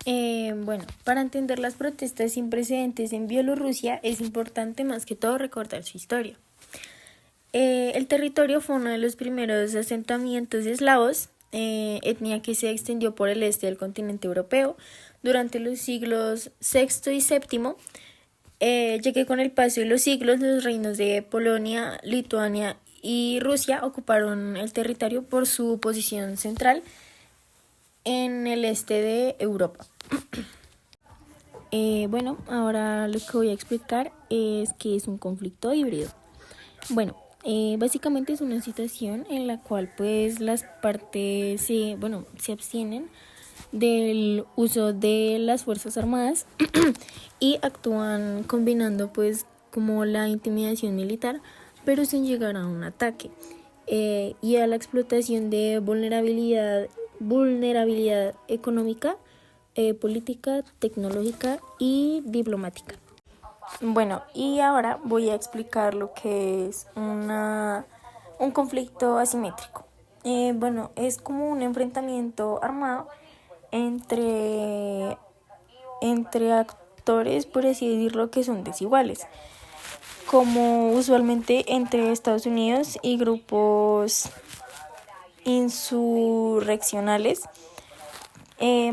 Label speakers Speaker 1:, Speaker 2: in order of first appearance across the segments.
Speaker 1: Bueno, para entender las protestas sin precedentes en Bielorrusia es importante más que todo recordar su historia. El territorio fue uno de los primeros asentamientos eslavos, etnia que se extendió por el este del continente europeo durante los siglos VI y VII, ya que con el paso de los siglos los reinos de Polonia, Lituania y Rusia ocuparon el territorio por su posición central en el este de Europa. Bueno, ahora lo que voy a explicar es que es un conflicto híbrido. Bueno, básicamente es una situación en la cual pues las partes se abstienen del uso de las fuerzas armadas y actúan combinando pues como la intimidación militar, pero sin llegar a un ataque, y a la explotación de vulnerabilidad económica, política, tecnológica y diplomática. Bueno, y ahora voy a explicar lo que es un conflicto asimétrico. Es como un enfrentamiento armado entre, entre actores, por así decirlo, que son desiguales, como usualmente entre Estados Unidos y grupos insurreccionales,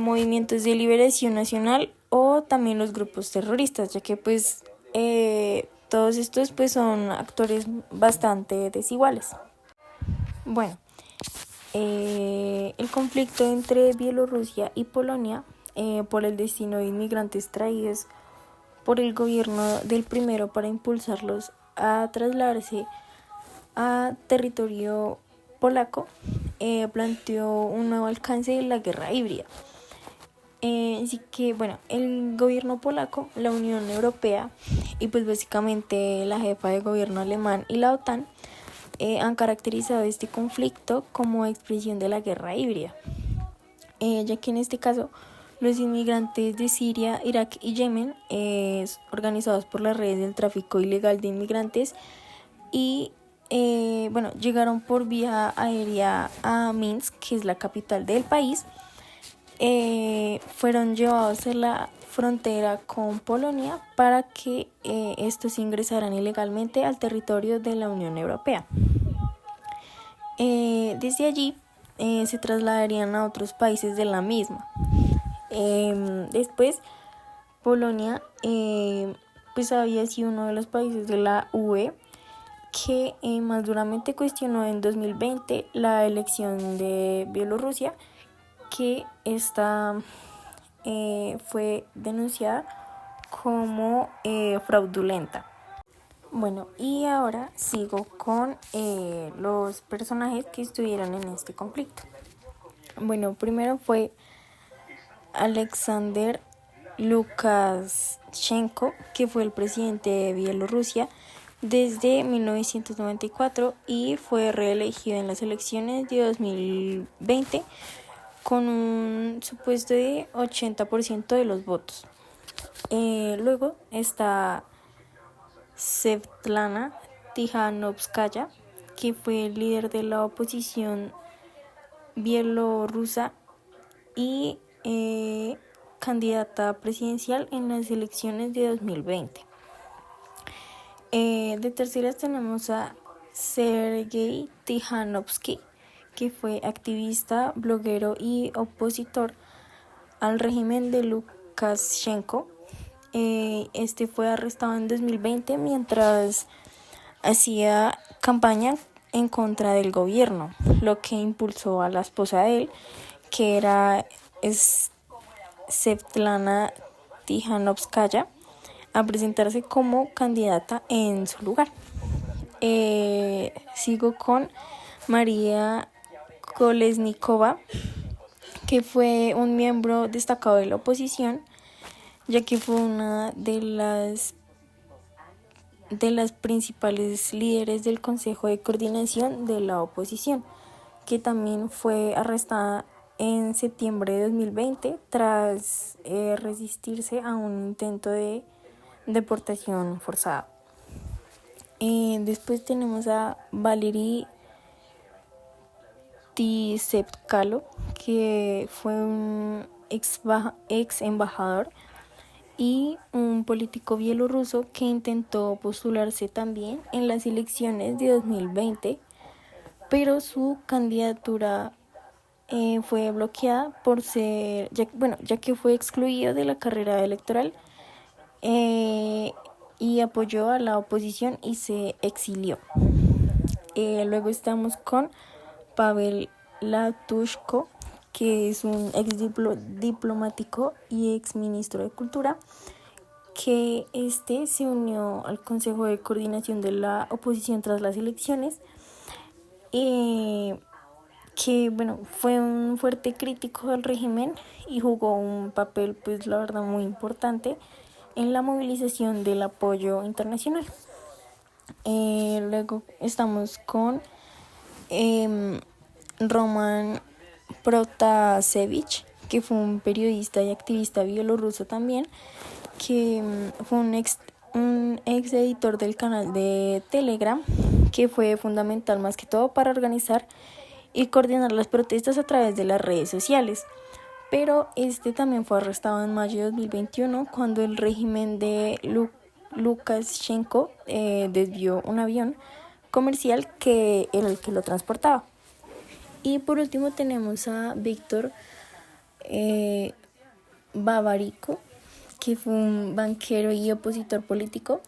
Speaker 1: movimientos de liberación nacional o también los grupos terroristas, ya que pues todos estos pues son actores bastante desiguales. Bueno, el conflicto entre Bielorrusia y Polonia, por el destino de inmigrantes traídos por el gobierno del primero para impulsarlos a trasladarse a territorio polaco, planteó un nuevo alcance de la guerra híbrida. Así que, bueno, el gobierno polaco, la Unión Europea y pues básicamente la jefa de gobierno alemán y la OTAN han caracterizado este conflicto como expresión de la guerra híbrida, ya que en este caso los inmigrantes de Siria, Irak y Yemen, organizados por las redes del tráfico ilegal de inmigrantes y llegaron por vía aérea a Minsk, que es la capital del país. Fueron llevados a la frontera con Polonia para que estos ingresaran ilegalmente al territorio de la Unión Europea. Desde allí se trasladarían a otros países de la misma. Después, Polonia pues había sido uno de los países de la UE que más duramente cuestionó en 2020 la elección de Bielorrusia, que esta fue denunciada como fraudulenta. Bueno, y ahora sigo con los personajes que estuvieron en este conflicto. Bueno, primero fue Alexander Lukashenko, que fue el presidente de Bielorrusia desde 1994 y fue reelegido en las elecciones de 2020 con un supuesto de 80% de los votos. Luego está Svetlana Tikhanovskaya, que fue el líder de la oposición bielorrusa y candidata presidencial en las elecciones de 2020. De terceras tenemos a Sergei Tikhanovsky, que fue activista, bloguero y opositor al régimen de Lukashenko. Este fue arrestado en 2020 mientras hacía campaña en contra del gobierno, lo que impulsó a la esposa de él, que era Svetlana Tikhanovskaya, a presentarse como candidata en su lugar. Sigo con María Kolesnikova, que fue un miembro destacado de la oposición, ya que fue una de las principales líderes del Consejo de Coordinación de la oposición, que también fue arrestada en septiembre de 2020 tras resistirse a un intento de deportación forzada. Después tenemos a Valery Tsepkalo, que fue un ex embajador y un político bielorruso que intentó postularse también en las elecciones de 2020, pero su candidatura fue bloqueada por ya que fue excluido de la carrera electoral eh, y apoyó a la oposición y se exilió. Luego estamos con Pavel Latushko, que es un ex diplomático y ex ministro de Cultura, que se unió al Consejo de Coordinación de la Oposición tras las elecciones, que fue un fuerte crítico del régimen y jugó un papel, pues la verdad, muy importante en la movilización del apoyo internacional. Luego estamos con Roman Protasevich, que fue un periodista y activista bielorruso también, que fue un ex editor del canal de Telegram, que fue fundamental más que todo para organizar y coordinar las protestas a través de las redes sociales. Pero también fue arrestado en mayo de 2021 cuando el régimen de Lukashenko desvió un avión comercial que era el que lo transportaba. Y por último tenemos a Víctor Babariko, que fue un banquero y opositor político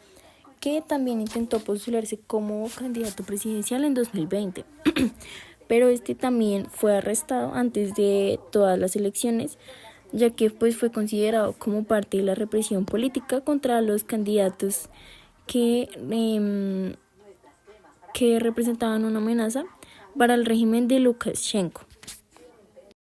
Speaker 1: que también intentó postularse como candidato presidencial en 2020. Pero también fue arrestado antes de todas las elecciones, ya que pues fue considerado como parte de la represión política contra los candidatos que representaban una amenaza para el régimen de Lukashenko.